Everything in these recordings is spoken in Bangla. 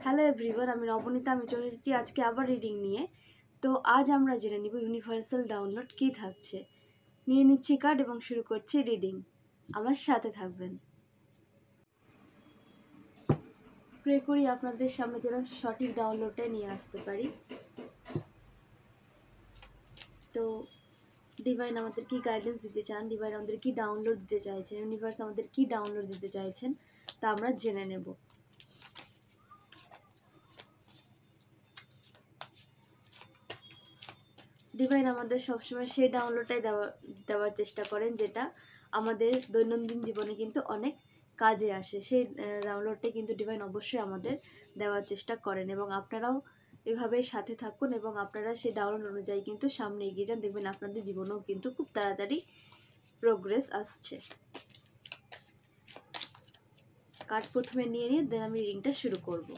হ্যালো এভরিওয়ান, আমি নবনীতা। আমি চলে এসেছি আজকে আবার রিডিং নিয়ে। তো আজ আমরা জেনে নিব ইউনিভার্সাল ডাউনলোড কী থাকছে। নিয়ে নিচ্ছি কার্ড এবং শুরু করছি রিডিং। আমার সাথে থাকবেন। প্রে করি আপনাদের সামনে যেন সঠিক ডাউনলোডটা নিয়ে আসতে পারি। তো ডিভাইন আমাদের কি গাইডেন্স দিতে চান, ডিভাইন আমাদের কি ডাউনলোড দিতে চাইছেন, ইউনিভার্স আমাদের কি ডাউনলোড দিতে চাইছেন তা আমরা জেনে নেব। ডিভাইন আমাদের সবসময় সেই ডাউনলোডটাই দেওয়ার চেষ্টা করেন যেটা আমাদের দৈনন্দিন জীবনে কিন্তু অনেক কাজে আসে। সেই ডাউনলোডটাই কিন্তু ডিভাইন অবশ্যই আমাদের দেওয়ার চেষ্টা করেন, এবং আপনারাও এভাবেই সাথে থাকুন এবং আপনারা সেই ডাউনলোড অনুযায়ী কিন্তু সামনে এগিয়ে যান। দেখবেন আপনাদের জীবনেও কিন্তু খুব তাড়াতাড়ি প্রোগ্রেস আসছে। কার্ড প্রথমে নিয়ে দেন আমি রিডিংটা শুরু করব।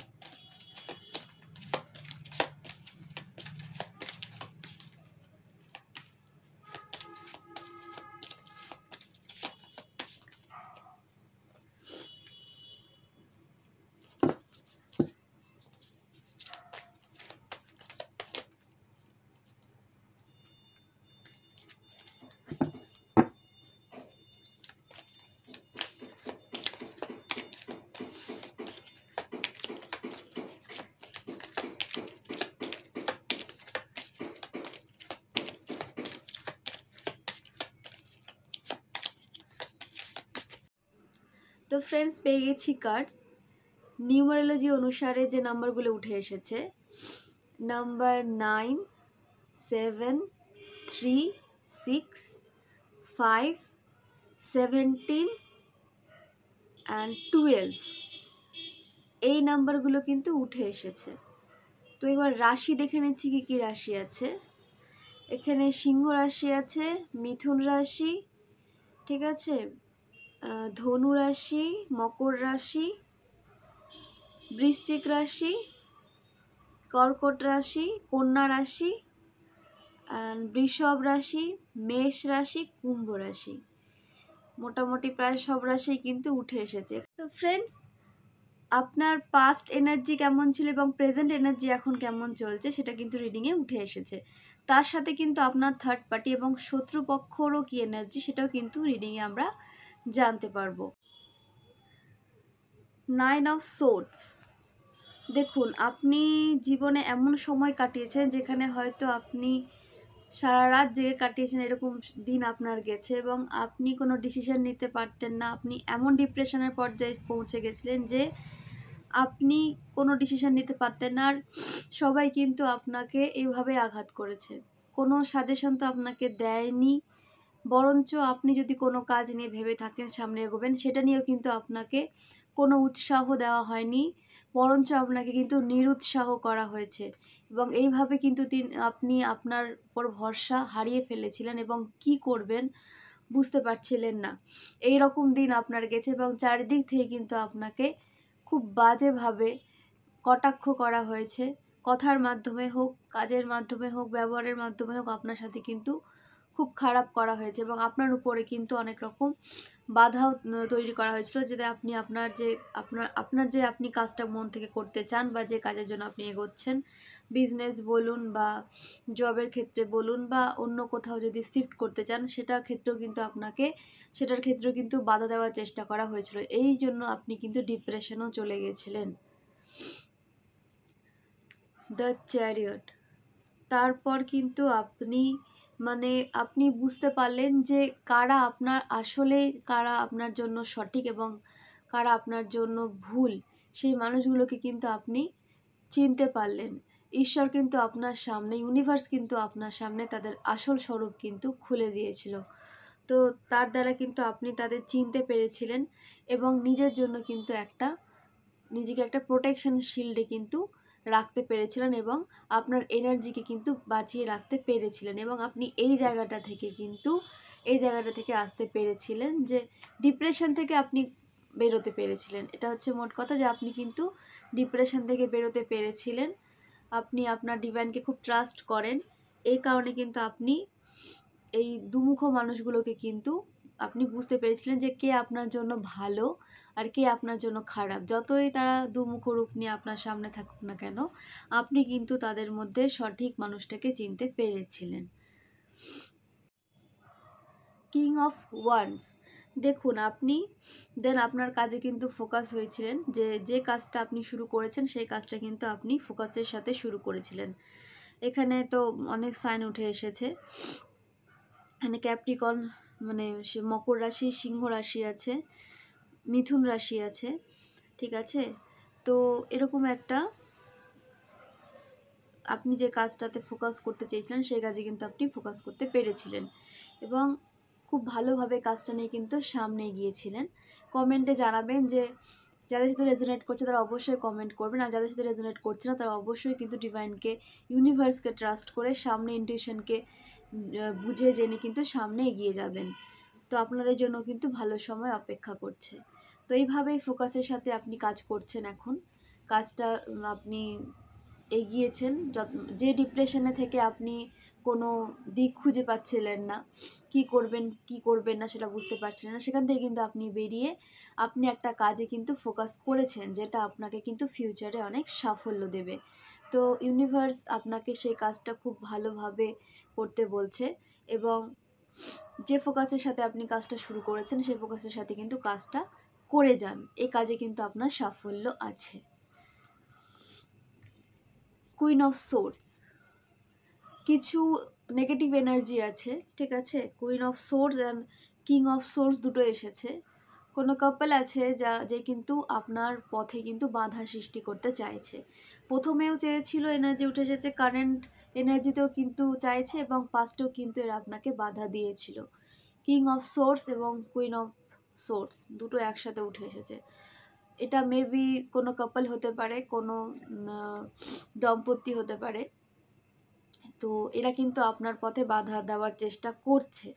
তো ফ্রেন্ডস, পেয়ে গেছি কার্ডস। নিউমারোলজি অনুসারে যে নাম্বারগুলো উঠে এসেছে, নাম্বার 9, 7, 3, 6, 5, 17 অ্যান্ড 12, এই নাম্বারগুলো কিন্তু উঠে এসেছে। তো এবার রাশি দেখে নিচ্ছি কী কী রাশি আছে। এখানে সিংহ রাশি আছে, মিথুন রাশি, ঠিক আছে, ধনু রাশি, মকর রাশি, বৃশ্চিক রাশি, কর্কট রাশি, কন্যা রাশি, বৃষভ রাশি, মেষ রাশি, কুম্ভ রাশি। মোটামুটি প্রায় সব রাশি কিন্তু উঠে এসেছে। তো ফ্রেন্ডস, আপনার পাস্ট এনার্জি কেমন ছিল এবং প্রেজেন্ট এনার্জি এখন কেমন চলছে সেটা কিন্তু রিডিংয়ে উঠে এসেছে। তার সাথে কিন্তু আপনার থার্ড পার্টি এবং শত্রুপক্ষরও কি এনার্জি সেটাও কিন্তু রিডিংয়ে আমরা জানতে পারবো। 9 অফ সোর্ডস। দেখুন, আপনি জীবনে এমন সময় কাটিয়েছেন যেখানে হয়তো আপনি সারা রাত জেগে কাটিয়েছেন, এরকম দিন আপনার গেছে এবং আপনি কোনো ডিসিশন নিতে পারতেন না। আপনি এমন ডিপ্রেশনের পর্যায়ে পৌঁছে গেছিলেন যে আপনি কোনো ডিসিশন নিতে পারতেন না। আর সবাই কিন্তু আপনাকে এইভাবে আঘাত করেছে, কোনো সাজেশন তো আপনাকে দেয়নি। বরঞ্চ আপনি যদি কোনো কাজ নিয়ে ভেবে থাকেন সামনে এগোবেন, সেটা নিয়েও কিন্তু আপনাকে কোনো উৎসাহ দেওয়া হয়নি, বরঞ্চ আপনাকে কিন্তু নিরুৎসাহ করা হয়েছে। এবং এইভাবে কিন্তু আপনি আপনার উপর ভরসা হারিয়ে ফেলেছিলেন এবং কি করবেন বুঝতে পারছিলেন না। এই রকম দিন আপনার গেছে এবং চারিদিক থেকে কিন্তু আপনাকে খুব বাজেভাবে কটাক্ষ করা হয়েছে। কথার মাধ্যমে হোক, কাজের মাধ্যমে হোক, ব্যবহারের মাধ্যমে হোক, আপনার সাথে কিন্তু খুব খারাপ করা হয়েছে এবং আপনার উপরে কিন্তু অনেক রকম বাধাও তৈরি করা হয়েছিল, যেটা আপনি আপনার যে আপনি কাজটা মন থেকে করতে চান বা যে কাজের জন্য আপনি এগোচ্ছেন, বিজনেস বলুন বা জবের ক্ষেত্রে বলুন বা অন্য কোথাও যদি শিফট করতে চান সেটার ক্ষেত্রেও কিন্তু বাধা দেওয়ার চেষ্টা করা হয়েছিল। এই জন্য আপনি কিন্তু ডিপ্রেশনেও চলে গেছিলেন। The chariot. তারপর কিন্তু আপনি বুঝতে পারলেন যে কারা আপনার জন্য সঠিক এবং কারা আপনার জন্য ভুল, সেই মানুষগুলোকে কিন্তু আপনি চিনতে পারলেন। ঈশ্বর কিন্তু আপনার সামনে, ইউনিভার্স কিন্তু আপনার সামনে তাদের আসল স্বরূপ কিন্তু খুলে দিয়েছিল। তো তার দ্বারা কিন্তু আপনি তাদের চিনতে পেরেছিলেন এবং নিজের জন্য কিন্তু নিজেকে একটা প্রোটেকশন শিল্ডে কিন্তু রাখতে পেরেছিলেন এবং আপনার এনার্জিকে কিন্তু বাঁচিয়ে রাখতে পেরেছিলেন। এবং আপনি এই জায়গাটা থেকে আসতে পেরেছিলেন যে ডিপ্রেশন থেকে আপনি বেরোতে পেরেছিলেন। এটা হচ্ছে মোট কথা, যে আপনি কিন্তু ডিপ্রেশন থেকে বেরোতে পেরেছিলেন। আপনি আপনার ডিভাইনকে খুব ট্রাস্ট করেন, এই কারণে কিন্তু আপনি এই দুমুখো মানুষগুলোকে কিন্তু আপনি বুঝতে পেরেছিলেন যে কে আপনার জন্য ভালো আর কে আপনার জন্য খারাপ। যতই তারা দুমুখো রূপ নিয়ে আপনার সামনে থাকুক না কেন, আপনি কিন্তু তাদের মধ্যে সঠিক মানুষটাকে চিনতে পেরেছিলেন। কিং অফ ওয়ান্স, দেখুন আপনি আপনার কাজে কিন্তু ফোকাস হয়েছিলেন, যে কাজটা আপনি শুরু করেছেন সেই কাজটা কিন্তু আপনি ফোকাসের সাথে শুরু করেছিলেন। এখানে তো অনেক সাইন উঠে এসেছে, এখানে ক্যাপ্রিকন মানে সে মকর রাশি, সিংহ রাশি আছে, মিথুন রাশি আছে, ঠিক আছে। তো এরকম একটা আপনি যে কাজটাতে ফোকাস করতে চেয়েছিলেন সেই কাজে কিন্তু আপনি ফোকাস করতে পেরেছিলেন এবং খুব ভালোভাবে কাজটা নিয়ে কিন্তু সামনে গিয়েছিলেন। কমেন্টে জানাবেন যে যাদের সাথে রেজোনেট করছে তারা অবশ্যই কমেন্ট করবেন, আর যাদের সাথে রেজোনেট করছে না তারা অবশ্যই কিন্তু ডিভাইনকে, ইউনিভার্সকে ট্রাস্ট করে সামনে ইনটিউশনকে বুঝে জেনে কিন্তু সামনে এগিয়ে যাবেন। তো আপনাদের জন্য কিন্তু ভালো সময় অপেক্ষা করছে। তো এইভাবেই ফোকাসের সাথে আপনি কাজ করছেন। এখন কাজটা আপনি এগিয়েছেন, যে ডিপ্রেশনে থেকে আপনি কোনো দিক খুঁজে পাচ্ছিলেন না, কি করবেন কি করবেন না সেটা বুঝতে পারছিলেন না, সেখান থেকে কিন্তু আপনি বেরিয়ে আপনি একটা কাজে কিন্তু ফোকাস করেছেন, যেটা আপনাকে কিন্তু ফিউচারে অনেক সাফল্য দেবে। তো ইউনিভার্স আপনাকে সেই কাজটা খুব ভালোভাবে করতে বলছে এবং যে ফোকাসের সাথে আপনি কাজটা শুরু করেছেন সেই ফোকাসের সাথে কিন্তু কাজটা করে যান, এই কাজে কিন্তু আপনার সাফল্য আছে। কুইন অফ সোর্ডস, কিছু নেগেটিভ এনার্জি আছে, ঠিক আছে। Queen of swords and king of swords দুটো এসেছে। কোনো কাপল আছে যে কিন্তু আপনার পথে কিন্তু বাধা সৃষ্টি করতে চাইছে। প্রথমেও চেয়েছিল, এনার্জি উঠে এসেছে, কারেন্ট এনার্জিতেও কিন্তু চাইছে এবং পাস্টেও কিন্তু এরা আপনাকে বাধা দিয়েছিল। কিং অফ সোর্স এবং কুইন অফ সোর্স দুটো একসাথে উঠে এসেছে। এটা মেবি কোনো কাপল হতে পারে, কোনো দম্পতি হতে পারে। তো এরা কিন্তু আপনার পথে বাধা দেওয়ার চেষ্টা করছে,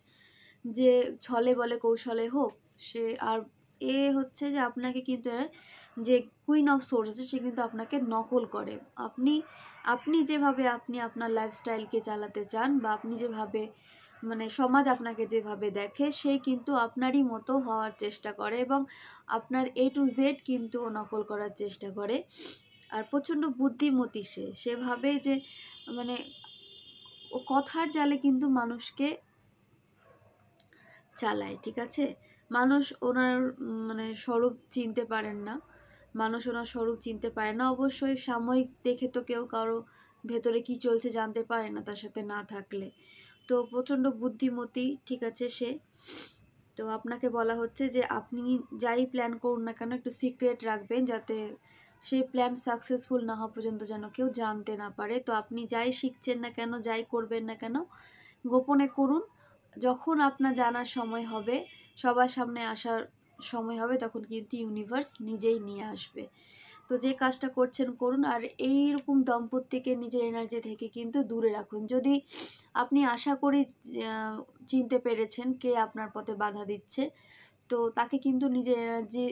যে ছলে বলে কৌশলে হোক সে। আর হচ্ছে যে আপনাকে কিন্তু যে কুইন অফ সোর্স আছে সে কিন্তু আপনাকে নকল করে। আপনি যেভাবে আপনি আপনার লাইফস্টাইলকে চালাতে চান বা আপনি যেভাবে মানে সমাজ আপনাকে যেভাবে দেখে সে কিন্তু আপনারই মতো হওয়ার চেষ্টা করে এবং আপনার A to Z কিন্তু নকল করার চেষ্টা করে। আর প্রচণ্ড বুদ্ধিমতী সেভাবে যে মানে ও কথার জালে কিন্তু মানুষকে চালায়, ঠিক আছে। মানুষ ওনার মানে স্বরূপ চিনতে পারেন না, মানুষ ওনার স্বরূপ চিনতে পারে না। অবশ্যই সাময়িক দেখে তো কেউ কারো ভেতরে কি চলছে জানতে পারে না তার সাথে না থাকলে। তো প্রচণ্ড বুদ্ধিমতী, ঠিক আছে সে। তো আপনাকে বলা হচ্ছে যে আপনি যাই প্ল্যান করুন না কেন একটু সিক্রেট রাখবেন, যাতে সেই প্ল্যান সাকসেসফুল না হওয়া পর্যন্ত যেন কেউ জানতে না পারে। তো আপনি যাই শিখছেন না কেন, যাই করবেন না কেন গোপনে করুন। যখন আপনার জানার সময় হবে, সবার সামনে আসার সময় হবে, তখন কিন্তু ইউনিভার্স নিজেই নিয়ে আসবে। তো যে কাজটা করছেন করুন, আর এইরকম দম্পতিকে নিজের এনার্জি থেকে কিন্তু দূরে রাখুন। যদি আপনি আশা করি চিনতে পেরেছেন কে আপনার পথে বাধা দিচ্ছে, তো তাকে কিন্তু নিজের এনার্জি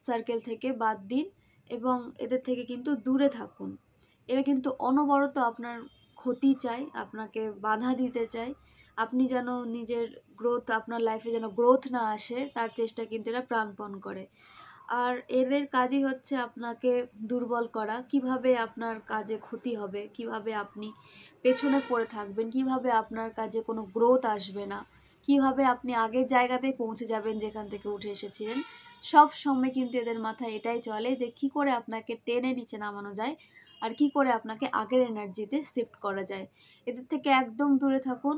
সার্কেল থেকে বাদ দিন এবং এদের থেকে কিন্তু দূরে থাকুন। এরা কিন্তু অনবরত আপনার ক্ষতি চায়, আপনাকে বাধা দিতে চায়। আপনি যেন নিজের গ্রোথ, আপনার লাইফে যেন গ্রোথ না আসে তার চেষ্টা কিন্তু এরা প্রাণপণ করে। আর এদের কাজই হচ্ছে আপনাকে দুর্বল করা, কিভাবে আপনার কাজে ক্ষতি হবে, কিভাবে আপনি পেছনে পড়ে থাকবেন, কিভাবে আপনার কাজে কোনো গ্রোথ আসবে না, কিভাবে আপনি আগের জায়গাতেই পৌঁছে যাবেন যেখান থেকে উঠে এসেছিলেন। সব সময় কিন্তু এদের মাথায় এটাই চলে যে কি করে আপনাকে টেনে নিচে নামানো যায় আর কি করে আপনাকে আগের এনার্জিতে শিফট করা যায়। এদের থেকে একদম দূরে থাকুন,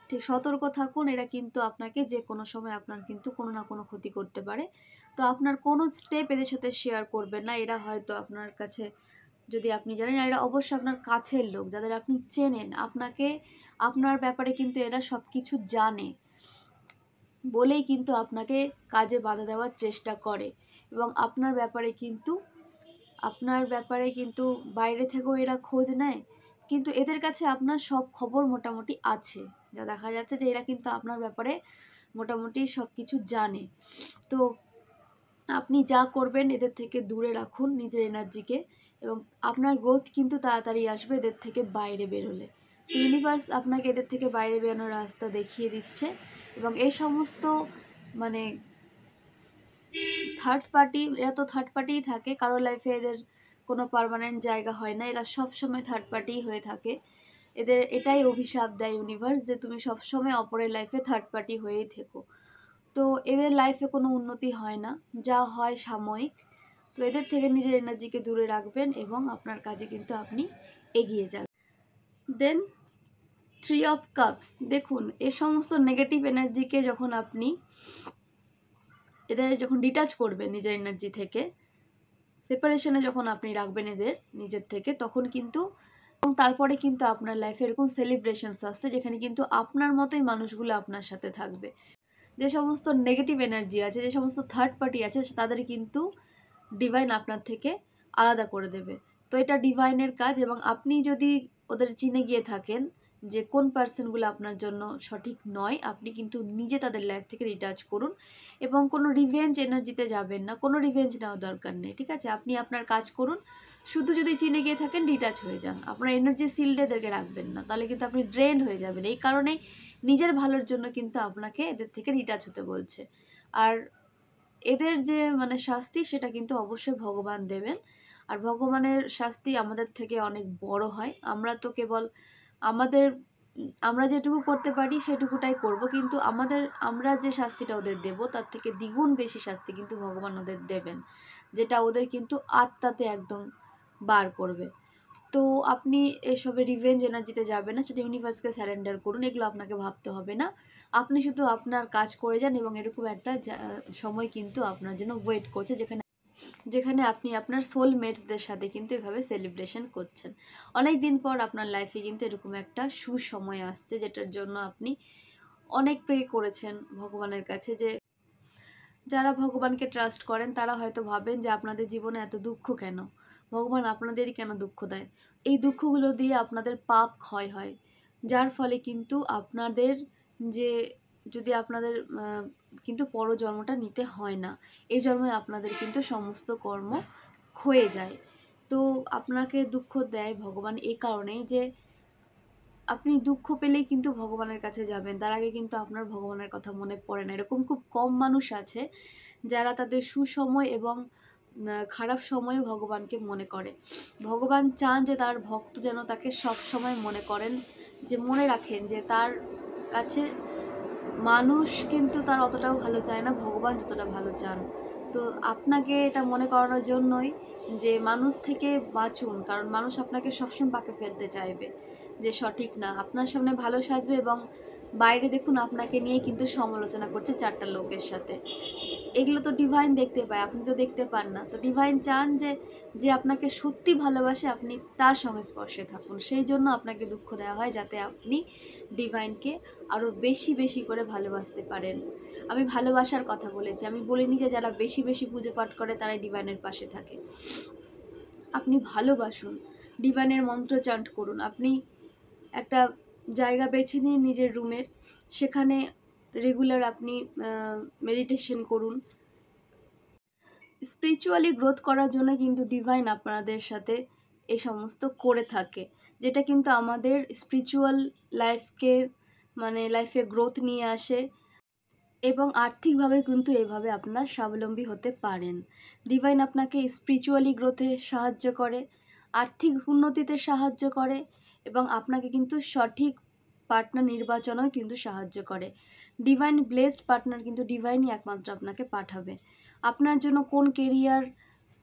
ঠিক সতর্ক থাকুন। এরা কিন্তু আপনাকে যে কোনো সময় আপনার কিন্তু কোনো না কোনো ক্ষতি করতে পারে। তো আপনার কোনো স্টেপ এদের সাথে শেয়ার করবেন না। এরা হয়তো আপনার কাছে, যদি আপনি জানেন, এরা অবশ্যই আপনার কাছের লোক, যাদের আপনি চেনেন। আপনার ব্যাপারে কিন্তু এরা সব কিছু জানে বলেই কিন্তু আপনাকে কাজে বাধা দেওয়ার চেষ্টা করে এবং আপনার ব্যাপারে কিন্তু বাইরে থেকেও এরা খোঁজ নেয়। কিন্তু এদের কাছে আপনার সব খবর মোটামুটি আছে, যা দেখা যাচ্ছে যে এরা কিন্তু আপনার ব্যাপারে মোটামুটি সব কিছু জানে। তো আপনি যা করবেন এদের থেকে দূরে রাখুন নিজের এনার্জিকে এবং আপনার গ্রোথ কিন্তু তাড়াতাড়ি আসবে এদের থেকে বাইরে বেরোলে। তো ইউনিভার্স আপনাকে এদের থেকে বাইরে বেরোনোর রাস্তা দেখিয়ে দিচ্ছে এবং এই সমস্ত মানে থার্ড পার্টি, এরা তো থার্ড পার্টিই থাকে, কারো লাইফে এদের কোনো পার্মানেন্ট জায়গা হয় না, এরা সবসময় থার্ড পার্টিই হয়ে থাকে। এদের এটাই অভিশাপ দেয় ইউনিভার্স যে তুমি সবসময় অপরের লাইফে থার্ড পার্টি হয়েই থেকো। তো এদের লাইফে কোনো উন্নতি হয় না, যা হয় সাময়িক। তো এদের থেকে নিজের এনার্জিকে দূরে রাখবেন এবং আপনার কাজে কিন্তু আপনি এগিয়ে যাবেন। দেন 3 অফ কাপস, দেখুন এ সমস্ত নেগেটিভ এনার্জিকে যখন আপনি এদের যখন ডিটাচ করবেন নিজের এনার্জি থেকে, সেপারেশনে যখন আপনি রাখবেন এদের নিজের থেকে, তখন কিন্তু এবং তারপরে কিন্তু আপনার লাইফে এরকম সেলিব্রেশনস আসছে যেখানে কিন্তু আপনার মতোই মানুষগুলো আপনার সাথে থাকবে। যে সমস্ত নেগেটিভ এনার্জি আছে, যে সমস্ত থার্ড পার্টি আছে, তাদের কিন্তু ডিভাইন আপনার থেকে আলাদা করে দেবে। তো এটা ডিভাইনের কাজ, এবং আপনি যদি ওদের চিনে গিয়ে থাকেন যে কোন পার্সনগুলো আপনার জন্য সঠিক নয়, আপনি কিন্তু নিজে তাদের লাইফ থেকে রিটাচ করুন এবং কোনো রিভেঞ্জ এনার্জিতে যাবেন না, কোনো রিভেঞ্জ নেওয়ার দরকার নেই, ঠিক আছে? আপনি আপনার কাজ করুন, শুধু যদি চিনে গিয়ে থাকেন ডিটাচ হয়ে যান, আপনার এনার্জি সিল্ডে এদেরকে রাখবেন না, তাহলে কিন্তু আপনি ড্রেন হয়ে যাবেন। এই কারণেই নিজের ভালোর জন্য কিন্তু আপনাকে এদের থেকে ডিটাচ হতে বলছে। আর এদের যে মানে শাস্তি, সেটা কিন্তু অবশ্যই ভগবান দেবেন। আর ভগবানের শাস্তি আমাদের থেকে অনেক বড় হয়। আমরা তো কেবল আমরা যেটুকু করতে পারি সেটুকুটাই করব, কিন্তু আমরা যে শাস্তিটা ওদের দেব তার থেকে দ্বিগুণ বেশি শাস্তি কিন্তু ভগবান ওদের দেবেন, যেটা ওদের কিন্তু আত্মাতে একদম বার করবে। তো আপনি এসবে রিভেঞ্জ এনার্জিতে যাবেন না, সেটা ইউনিভার্সকে স্যারেন্ডার করুন, এগুলো আপনাকে ভাবতে হবে না। আপনি শুধু আপনার কাজ করে যান এবং এরকম একটা সময় কিন্তু আপনার জন্য ওয়েট করছে, যেখানে আপনি আপনার সোলমেটসদের সাথে কিন্তু এভাবে সেলিব্রেশন করছেন। অনেক দিন পর আপনার লাইফে কিন্তু এরকম একটা সুসময় আসছে, যেটার জন্য আপনি অনেক প্রে করেছেন ভগবানের কাছে। যে যারা ভগবানকে ট্রাস্ট করেন তারা হয়তো ভাবেন যে আপনাদের জীবনে এত দুঃখ কেন, ভগবান আপনাদেরই কেন দুঃখ দেয়। এই দুঃখগুলো দিয়ে আপনাদের পাপ ক্ষয় হয়, যার ফলে কিন্তু আপনাদের যে যদি আপনাদের কিন্তু পরজন্মটা নিতে হয় না, এই জন্মে আপনাদের কিন্তু সমস্ত কর্ম ক্ষয়ে যায়। তো আপনাকে দুঃখ দেয় ভগবান এই কারণেই যে আপনি দুঃখ পেলেই কিন্তু ভগবানের কাছে যাবেন, তার আগে কিন্তু আপনার ভগবানের কথা মনে পড়ে না। এরকম খুব কম মানুষ আছে যারা তাদের সুসময় এবং খারাপ সময়ে ভগবানকে মনে করে। ভগবান চান যে তার ভক্ত যেন তাকে সব সময় মনে করেন, যে মনে রাখেন যে তার কাছে মানুষ কিন্তু তার অতটাও ভালো চায় না, ভগবান যতটা ভালো চান। তো আপনাকে এটা মনে করানোর জন্যই যে মানুষ থেকে বাঁচুন, কারণ মানুষ আপনাকে সবসময় পাকে ফেলতে চাইবে, যে সঠিক না। আপনার সামনে ভালো সাজবে এবং বাইরে দেখুন আপনাকে নিয়ে কিন্তু সমালোচনা করছে 4টা লোকের সাথে। এগুলো তো ডিভাইন দেখতে পায়, আপনি তো দেখতে পান না। তো ডিভাইন চান যে যে আপনাকে সত্যি ভালোবাসে আপনি তার সংস্পর্শে থাকুন, সেই জন্য আপনাকে দুঃখ দেওয়া হয়, যাতে আপনি ডিভাইনকে আরও বেশি বেশি করে ভালোবাসতে পারেন। আমি ভালোবাসার কথা বলেছি, আমি বলিনি যে যারা বেশি বেশি পুজো পাঠ করে তারাই ডিভাইনের পাশে থাকে। আপনি ভালোবাসুন, ডিভাইনের মন্ত্র চান্ট করুন। আপনি একটা জায়গা বেছে নিন নিজের রুমের, সেখানে রেগুলার আপনি মেডিটেশন করুন। স্পিরিচুয়ালি গ্রোথ করার জন্য কিন্তু ডিভাইন আপনাদের সাথে এই সমস্ত করে থাকে, যেটা কিন্তু আমাদের স্পিরিচুয়াল লাইফকে মানে লাইফে গ্রোথ নিয়ে আসে এবং আর্থিকভাবে কিন্তু এভাবে আপনার স্বাবলম্বী হতে পারেন। ডিভাইন আপনাকে স্পিরিচুয়ালি গ্রোথে সাহায্য করে, আর্থিক উন্নতিতে সাহায্য করে এবং আপনাকে কিন্তু সঠিক পার্টনার নির্বাচনেও কিন্তু সাহায্য করে। ডিভাইন ব্লেসড পার্টনার কিন্তু ডিভাইনই একমাত্র আপনাকে পাঠাবে। আপনার জন্য কোন কেরিয়ার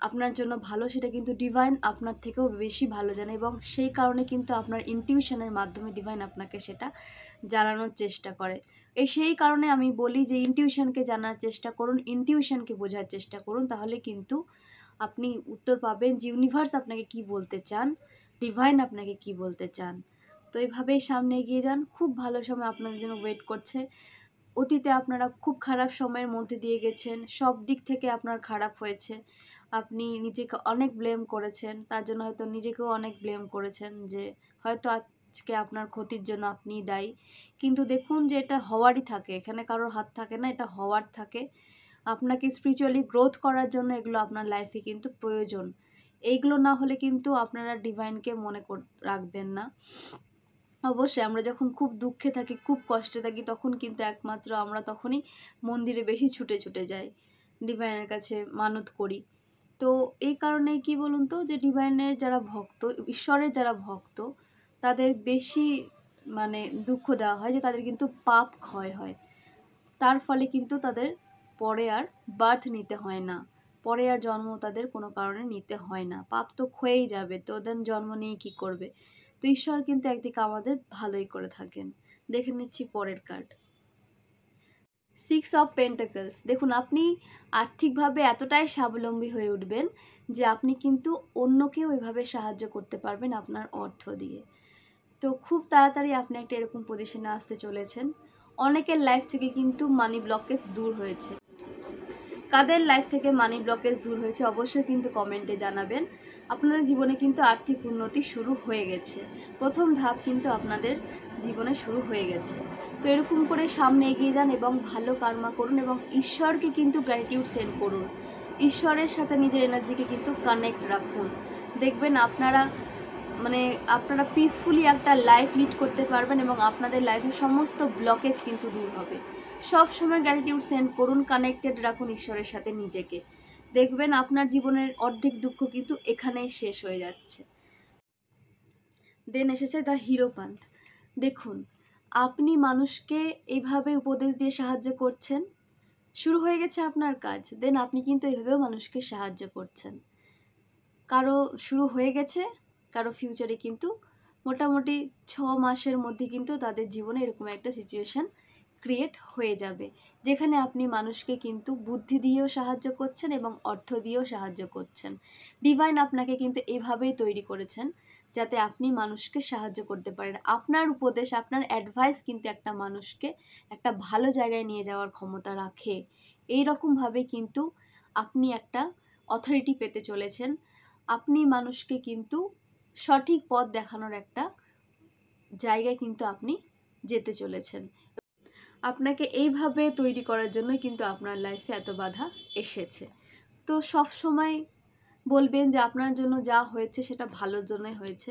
আপনার জন্য ভালো সেটা কিন্তু ডিভাইন আপনার থেকেও বেশি ভালো জানে, এবং সেই কারণে কিন্তু আপনার ইনটিউশনের মাধ্যমে ডিভাইন আপনাকে সেটা জানানোর চেষ্টা করে। সেই কারণে আমি বলি যে ইনটিউশনকে জানার চেষ্টা করুন, ইনটিউশনকে বোঝার চেষ্টা করুন, তাহলে কিন্তু আপনি উত্তর পাবেন যে ইউনিভার্স আপনাকে কি বলতে চান, ডিভাইন আপনাকে কি বলতে চান। তো এইভাবেই সামনে এগিয়ে যান, খুব ভালো সময় আপনাদের জন্য ওয়েট করছে। অতীতে আপনারা খুব খারাপ সময়ের মধ্যে দিয়ে গেছেন, সব দিক থেকে আপনার খারাপ হয়েছে, আপনি নিজেকে অনেক ব্লেম করেছেন, তার জন্য হয়তো নিজেকেও অনেক ব্লেম করেছেন যে হয়তো আজকে আপনার ক্ষতির জন্য আপনিই দায়ী। কিন্তু দেখুন যে এটা হওয়ারই থাকে, এখানে কারোর হাত থাকে না, এটা হওয়ার থাকে। আপনাকে স্পিরিচুয়ালি গ্রোথ করার জন্য এগুলো আপনার লাইফে কিন্তু প্রয়োজন। এইগুলো না হলে কিন্তু আপনারা ডিভাইনকে মনে রাখবেন না। অবশ্যই আমরা যখন খুব দুঃখে থাকি, খুব কষ্টে থাকি, তখন কিন্তু একমাত্র আমরা তখনই মন্দিরে বেশি ছুটে ছুটে যাই। ডিভাইনের কাছে মানত করি। তো এই কারণে কি বলুন তো, যে ডিভাইনের যারা ভক্ত, ঈশ্বরের যারা ভক্ত, তাদের বেশি মানে দুঃখ দেওয়া হয় যে তাদের কিন্তু পাপ ক্ষয় হয়। তার ফলে কিন্তু তাদের পরে আর বার্থ নিতে হয় না, পরে আর জন্ম তাদের কোনো কারণে নিতে হয় না। পাপ তো ক্ষয়েই যাবে, তো ওদের জন্ম নিয়ে কি করবে? তো ঈশ্বর কিন্তু একদিকে আমাদের ভালোই করে থাকেন। দেখে নিচ্ছি পরের কার্ড, 6 অফ পেন্টাকলস। দেখুন, আপনি আর্থিকভাবে এতটাই স্বাবলম্বী হয়ে উঠবেন যে আপনি কিন্তু অন্যকেও ওইভাবে সাহায্য করতে পারবেন আপনার অর্থ দিয়ে। তো খুব তাড়াতাড়ি আপনি একটা এরকম পজিশনে আসতে চলেছেন। অনেকের লাইফ থেকে কিন্তু মানি ব্লকেজ দূর হয়েছে। কাদের লাইফ থেকে মানি ব্লকেজ দূর হয়েছে অবশ্যই কিন্তু কমেন্টে জানাবেন। আপনাদের জীবনে কিন্তু আর্থিক উন্নতি শুরু হয়ে গেছে, প্রথম ধাপ কিন্তু আপনাদের জীবনে শুরু হয়ে গেছে। তো এরকম করে সামনে এগিয়ে যান এবং ভালো কর্মা করুন এবং ঈশ্বরকে কিন্তু গ্র্যাটিটিউড সেন্ড করুন। ঈশ্বরের সাথে নিজের এনার্জিকে কিন্তু কানেক্ট রাখুন। দেখবেন আপনারা পিসফুলি একটা লাইফ লিড করতে পারবেন এবং আপনাদের লাইফের সমস্ত ব্লকেজ কিন্তু দূর হবে। সব সময় গ্র্যাটিটিউড সেন্ড করুন, কানেক্টেড রাখুন ঈশ্বরের সাথে নিজেকে। দেখবেন আপনার জীবনের অর্ধেক দুঃখ কিন্তু এখানেই শেষ হয়ে যাচ্ছে। দেন এসেছে দ্য হিরোপান্থ। দেখুন, আপনি মানুষকে এইভাবে উপদেশ দিয়ে সাহায্য করছেন, শুরু হয়ে গেছে আপনার কাজ। দেন আপনি কিন্তু এইভাবেও মানুষকে সাহায্য করছেন। কারো শুরু হয়ে গেছে, কারো ফিউচারে কিন্তু মোটামুটি 6 মাসের মধ্যে কিন্তু তাদের জীবনে এরকম একটা সিচুয়েশান ক্রিয়েট হয়ে যাবে, যেখানে আপনি মানুষকে কিন্তু বুদ্ধি দিয়েও সাহায্য করছেন এবং অর্থ দিয়েও সাহায্য করছেন। ডিভাইন আপনাকে কিন্তু এভাবেই তৈরি করেছেন যাতে আপনি মানুষকে সাহায্য করতে পারেন। আপনার উপদেশ, আপনার অ্যাডভাইস কিন্তু একটা মানুষকে একটা ভালো জায়গায় নিয়ে যাওয়ার ক্ষমতা রাখে। এই রকমভাবে কিন্তু আপনি একটা অথরিটি পেতে চলেছেন। আপনি মানুষকে কিন্তু সঠিক পথ দেখানোর একটা জায়গায় কিন্তু আপনি যেতে চলেছেন। আপনাকে এইভাবে তৈরি করার জন্যই কিন্তু আপনার লাইফে এত বাধা এসেছে। তো সব সময় বলবেন যে আপনার জন্য যা হয়েছে সেটা ভালোর জন্যই হয়েছে।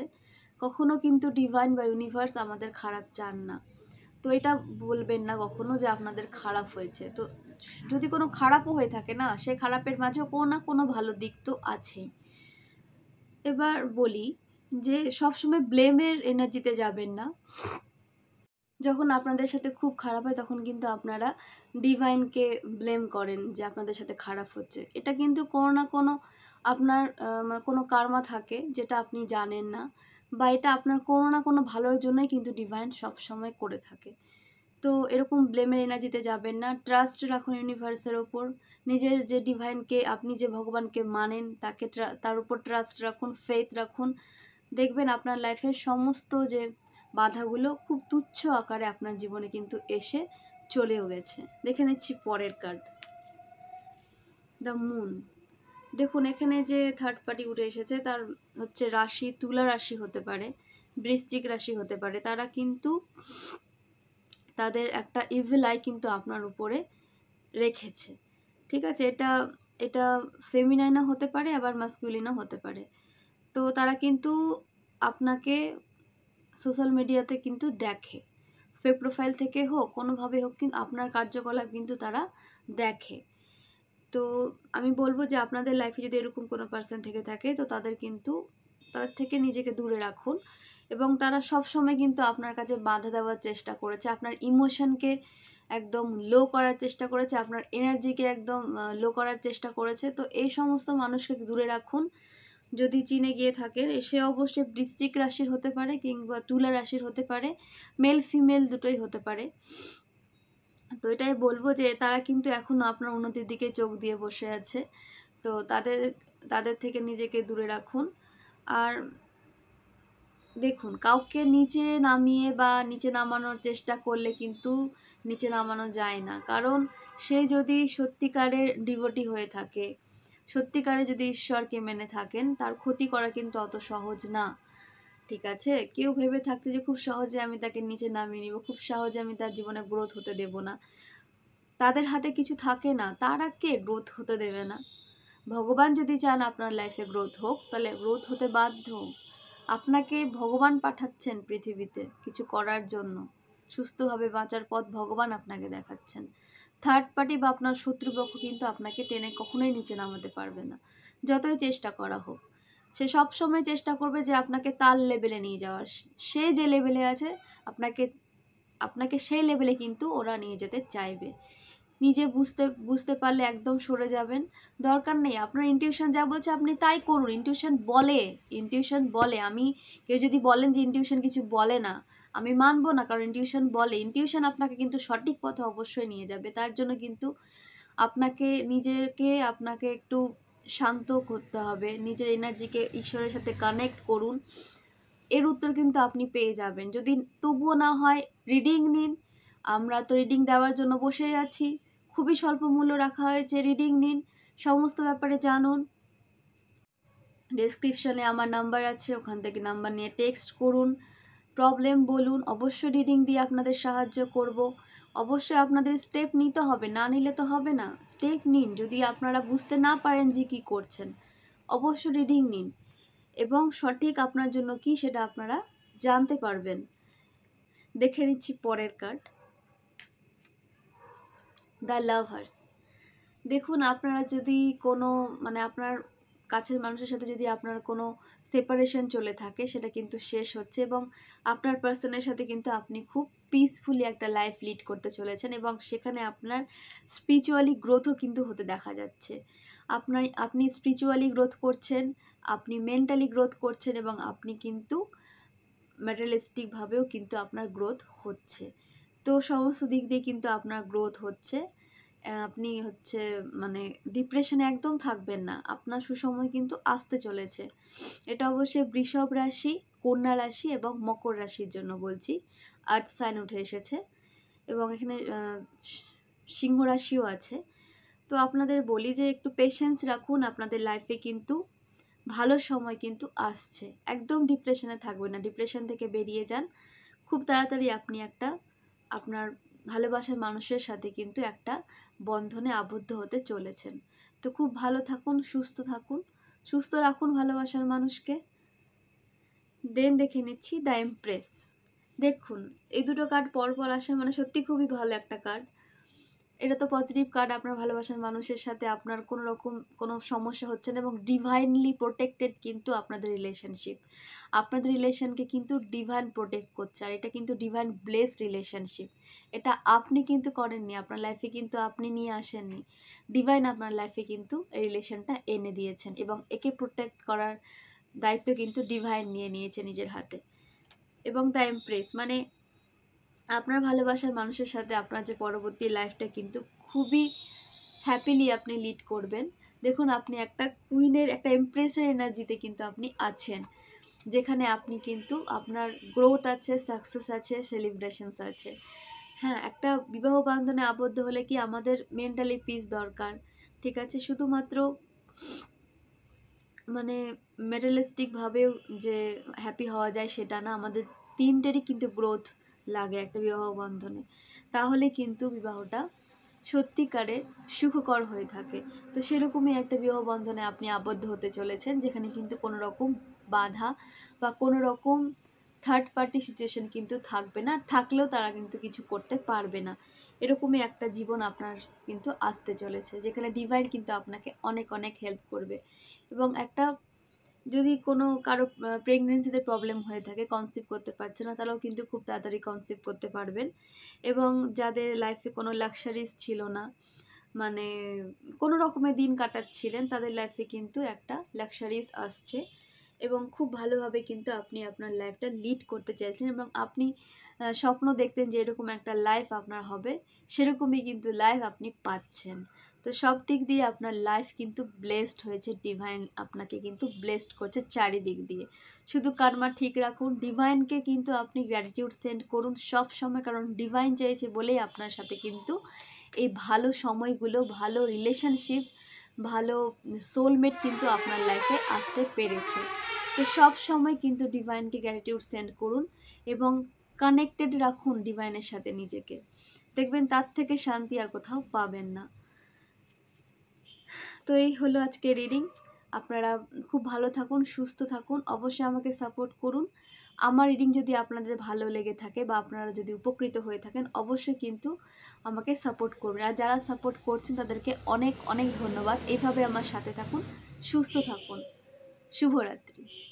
কখনো কিন্তু ডিভাইন বা ইউনিভার্স আমাদের খারাপ চান না। তো এটা বলবেন না কখনো যে আপনাদের খারাপ হয়েছে। তো যদি কোনো খারাপও হয়ে থাকে না, সেই খারাপের মাঝেও কোনো না কোনো ভালো দিক তো আছেই। এবার বলি যে সবসময় ব্লেমের এনার্জিতে যাবেন না। যখন আপনাদের সাথে খুব খারাপ হয় তখন কিন্তু আপনারা ডিভাইনকে ব্লেম করেন যে আপনাদের সাথে খারাপ হচ্ছে। এটা কিন্তু কোনো না কোনো আপনার কোনো কার্মা থাকে যেটা আপনি জানেন না, বা এটা আপনার কোনো না কোনো ভালোর জন্যই কিন্তু ডিভাইন সবসময় করে থাকে। তো এরকম ব্লেমের এনার্জিতে যাবেন না। ট্রাস্ট রাখুন ইউনিভার্সের ওপর। নিজের যে ডিভাইনকে, আপনি যে ভগবানকে মানেন তাকে তার উপর ট্রাস্ট রাখুন, ফেথ রাখুন। দেখবেন আপনার লাইফের সমস্ত যে বাধাগুলো খুব তুচ্ছ আকারে আপনার জীবনে কিন্তু এসে চলেও গেছে। দেখে নিচ্ছি পরের কার্ড, দ্য মুন। দেখুন, এখানে যে থার্ড পার্টি উঠে এসেছে তার হচ্ছে রাশি তুলা রাশি হতে পারে, বৃশ্চিক রাশি হতে পারে। তারা কিন্তু তাদের একটা ইভিল আই কিন্তু আপনার উপরে রেখেছে। ঠিক আছে, এটা এটা ফেমিনাইনও হতে পারে আবার মাস্কুলিনও হতে পারে। তো তারা কিন্তু আপনাকে সোশ্যাল মিডিয়াতে কিন্তু দেখে, ফেক প্রোফাইল থেকে হোক কোনোভাবে হোক, কিন্তু আপনার কার্যকলাপ কিন্তু তারা দেখে। তো আমি বলবো যে আপনাদের লাইফে যদি এরকম কোনো পার্সন থেকে থাকে তো তাদের থেকে নিজেকে দূরে রাখুন। এবং তারা সব সময় কিন্তু আপনার কাছে বাধা দেওয়ার চেষ্টা করেছে, আপনার ইমোশনকে একদম লো করার চেষ্টা করেছে, আপনার এনার্জিকে একদম লো করার চেষ্টা করেছে। তো এই সমস্ত মানুষকে দূরে রাখুন। যদি চিনে গিয়ে থাকেন, সে অবশ্যই বৃশ্চিক রাশির হতে পারে কিংবা তুলা রাশির হতে পারে, মেল ফিমেল দুটোই হতে পারে। তো এটাই বলবো যে তারা কিন্তু এখনও আপনার উন্নতির দিকে চোখ দিয়ে বসে আছে। তো তাদের থেকে নিজেকে দূরে রাখুন। আর দেখুন, কাউকে নিচে নামিয়ে বা নিচে নামানোর চেষ্টা করলে কিন্তু নিচে নামানো যায় না। কারণ সে যদি সত্যিকারের ডিভোটি হয়ে থাকে, সত্যিকারে যদি ঈশ্বরকে মেনে থাকেন, তার ক্ষতি করা কিন্তু অত সহজ না। ঠিক আছে, কেউ ভেবে থাকছে যে খুব সহজে আমি তাকে নিচে নামিয়ে নিব, খুব সহজে আমি তার জীবনে গ্রোথ হতে দেব না। তাদের হাতে কিছু থাকে না, তারা কে গ্রোথ হতে দেবে না? ভগবান যদি চান আপনার লাইফে গ্রোথ হোক, তাহলে গ্রোথ হতে বাধ্য। আপনাকে ভগবান পাঠাচ্ছেন পৃথিবীতে কিছু করার জন্য, সুস্থভাবে বাঁচার পথ ভগবান আপনাকে দেখাচ্ছেন। থার্ড পার্টি বা আপনার শত্রুপক্ষ কিন্তু আপনাকে টেনে কখনোই নিচে নামাতে পারবে না, যতই চেষ্টা করা হোক। সে সব সময় চেষ্টা করবে যে আপনাকে তার লেভেলে নিয়ে যাওয়ার। সে যে লেভেলে আছে আপনাকে আপনাকে সেই লেভেলে কিন্তু ওরা নিয়ে যেতে চাইবে। নিজে বুঝতে বুঝতে পারলে একদম সরে যাবেন। দরকার নেই, আপনার ইনটিউশন যা বলছে আপনি তাই করুন। ইনটিউশন বলে আমি, কেউ যদি বলেন যে ইনটিউশন কিছু বলে না, আমি মানবো না, কারণ ইনটিউশন বলে। ইনটিউশন আপনাকে কিন্তু সঠিক পথে অবশ্যই নিয়ে যাবে। তার জন্য কিন্তু আপনাকে একটু শান্ত করতে হবে, নিজের এনার্জিকে ঈশ্বরের সাথে কানেক্ট করুন। এর উত্তর কিন্তু আপনি পেয়ে যাবেন। যদি তবুও না হয়, রিডিং নিন। আমরা তো রিডিং দেওয়ার জন্য বসেই আছি, খুবই স্বল্প মূল্য রাখা হয়েছে। রিডিং নিন, সমস্ত ব্যাপারে জানুন। ডেসক্রিপশনে আমার নাম্বার আছে, ওখান থেকে নাম্বার নিয়ে টেক্সট করুন, প্রবলেম বলুন। অবশ্যই রিডিং দিয়ে আপনাদের সাহায্য করব। অবশ্যই আপনাদের স্টেপ নিতে হবে, না নিলে তো হবে না। স্টেপ নিন। যদি আপনারা বুঝতে না পারেন যে কী করছেন, অবশ্যই রিডিং নিন এবং সঠিক আপনার জন্য কি সেটা আপনারা জানতে পারবেন। দেখে নিচ্ছি পরের কার্ড, দ্য লাভার্স। দেখুন, আপনারা যদি কোনো আপনার কাছের মানুষের সাথে যদি আপনার কোনো সেপারেশন চলে থাকে, সেটা কিন্তু শেষ হচ্ছে এবং আপনার পার্সনের সাথে কিন্তু আপনি খুব পিসফুলি একটা লাইফ লিড করতে চলেছেন এবং সেখানে আপনার স্পিরিচুয়ালি গ্রোথও কিন্তু হতে দেখা যাচ্ছে। আপনি স্পিরিচুয়ালি গ্রোথ করছেন, আপনি মেন্টালি গ্রোথ করছেন এবং আপনি কিন্তু ম্যাটেরিয়ালিস্টিকভাবেও কিন্তু আপনার গ্রোথ হচ্ছে। তো সমস্ত দিক দিয়ে কিন্তু আপনার গ্রোথ হচ্ছে। আপনি ডিপ্রেশনে একদম থাকবেন না। আপনার সুসময় কিন্তু আসতে চলেছে। এটা অবশ্যই বৃষভ রাশি, কন্যা রাশি এবং মকর রাশির জন্য বলছি। আর্থ সাইন উঠে এসেছে এবং এখানে সিংহ রাশিও আছে। তো আপনাদের বলি যে একটু পেশেন্স রাখুন। আপনাদের লাইফে কিন্তু ভালো সময় কিন্তু আসছে। একদম ডিপ্রেশনে থাকবেন না, ডিপ্রেশন থেকে বেরিয়ে যান। খুব তাড়াতাড়ি আপনি আপনার ভালোবাসার মানুষের সাথে কিন্তু একটা বন্ধনে আবদ্ধ হতে চলেছেন। তো খুব ভালো থাকুন, সুস্থ রাখুন ভালোবাসার মানুষকে। দেখে নিচ্ছি দ্য এমপ্রেস। দেখুন, এই দুটো কার্ড পরপর আসে সত্যি খুবই ভালো একটা কার্ড। এটা তো পজিটিভ কার্ড। আপনার ভালোবাসার মানুষের সাথে আপনার কোনো রকম কোনো সমস্যা হচ্ছে না এবং ডিভাইনলি প্রোটেক্টেড কিন্তু আপনাদের রিলেশনকে কিন্তু ডিভাইন প্রোটেক্ট করছে। আর এটা কিন্তু ডিভাইন ব্লেসড রিলেশনশিপ। এটা আপনি কিন্তু করেননি, আপনার লাইফে কিন্তু আপনি নিয়ে আসেননি। ডিভাইন আপনার লাইফে কিন্তু এই রিলেশনটা এনে দিয়েছেন এবং একে প্রোটেক্ট করার দায়িত্ব কিন্তু ডিভাইন নিয়ে নিয়েছে নিজের হাতে। এবং দ্য এমপ্রেস আপনার ভালোবাসার মানুষের সাথে আপনার যে পরবর্তী লাইফটা কিন্তু খুবই হ্যাপিলি আপনি লিড করবেন। দেখুন, আপনি একটা কুইনের, একটা এমপ্রেসের এনার্জিতে কিন্তু আপনি আছেন, যেখানে আপনি কিন্তু আপনার গ্রোথ আছে, সাকসেস আছে, সেলিব্রেশনস আছে। হ্যাঁ, একটা বিবাহ বন্ধনে আবদ্ধ হলে কি আমাদের মেন্টালি পিস দরকার, ঠিক আছে? শুধুমাত্র ম্যাটেরিয়ালিস্টিকভাবেও যে হ্যাপি হওয়া যায় সেটা না, আমাদের তিনটেরই কিন্তু গ্রোথ লাগে একটা বিবাহ বন্ধনে। তাহলে কিন্তু বিবাহটা সত্যিকারের সুখকর হয়ে থাকে। তো সেরকমই একটা বিবাহ বন্ধনে আপনি আবদ্ধ হতে চলেছেন, যেখানে কিন্তু কোনো রকম বাধা বা কোনো রকম থার্ড পার্টি সিচুয়েশন কিন্তু থাকবে না। থাকলেও তারা কিন্তু কিছু করতে পারবে না। এরকমই একটা জীবন আপনার কিন্তু আসতে চলেছে, যেখানে ডিভাইন কিন্তু আপনাকে অনেক অনেক হেল্প করবে। এবং যদি কোনো কারো প্রেগনেন্সিতে প্রবলেম হয়ে থাকে, কনসিভ করতে পারছে না, তারাও কিন্তু খুব তাড়াতাড়ি কনসিভ করতে পারবেন। এবং যাদের লাইফে কোনো লাক্সারিজ ছিল না, কোনো রকমের দিন কাটাচ্ছিলেন, তাদের লাইফে কিন্তু একটা লাক্সারিজ আসছে এবং খুব ভালোভাবে কিন্তু আপনি আপনার লাইফটা লিড করতে চাইছেন এবং আপনি স্বপ্ন দেখতেন যে এরকম একটা লাইফ আপনার হবে, সেরকমই কিন্তু লাইফ আপনি পাচ্ছেন। তো সব দিক দিয়ে আপনার লাইফ কিন্তু ব্লেসড হয়েছে। ডিভাইন আপনাকে কিন্তু ব্লেসড করছে চারিদিক দিয়ে। শুধু কার্মা ঠিক রাখুন, ডিভাইনকে কিন্তু আপনি গ্র্যাটিটিউড সেন্ড করুন সব সময়, কারণ ডিভাইন চাইছে বলেই আপনার সাথে কিন্তু এই ভালো সময়গুলো, ভালো রিলেশনশিপ, ভালো সোলমেট কিন্তু আপনার লাইফে আসতে পেরেছে। তো সব সময় কিন্তু ডিভাইনকে গ্র্যাটিটিউড সেন্ড করুন এবং কানেক্টেড রাখুন ডিভাইনের সাথে নিজেকে। দেখবেন তার থেকে শান্তি আর কোথাও পাবেন না। তো এই হলো আজকে রিডিং। আপনারা খুব ভালো থাকুন, সুস্থ থাকুন, অবশ্যই আমাকে সাপোর্ট করুন। আমার রিডিং যদি আপনাদের ভালো লেগে থাকে বা আপনারা যদি উপকৃত হয়ে থাকেন, অবশ্যই কিন্তু আমাকে সাপোর্ট করবেন। আর যারা সাপোর্ট করছেন তাদেরকে অনেক অনেক ধন্যবাদ। এইভাবে আমার সাথে থাকুন, সুস্থ থাকুন। শুভরাত্রি।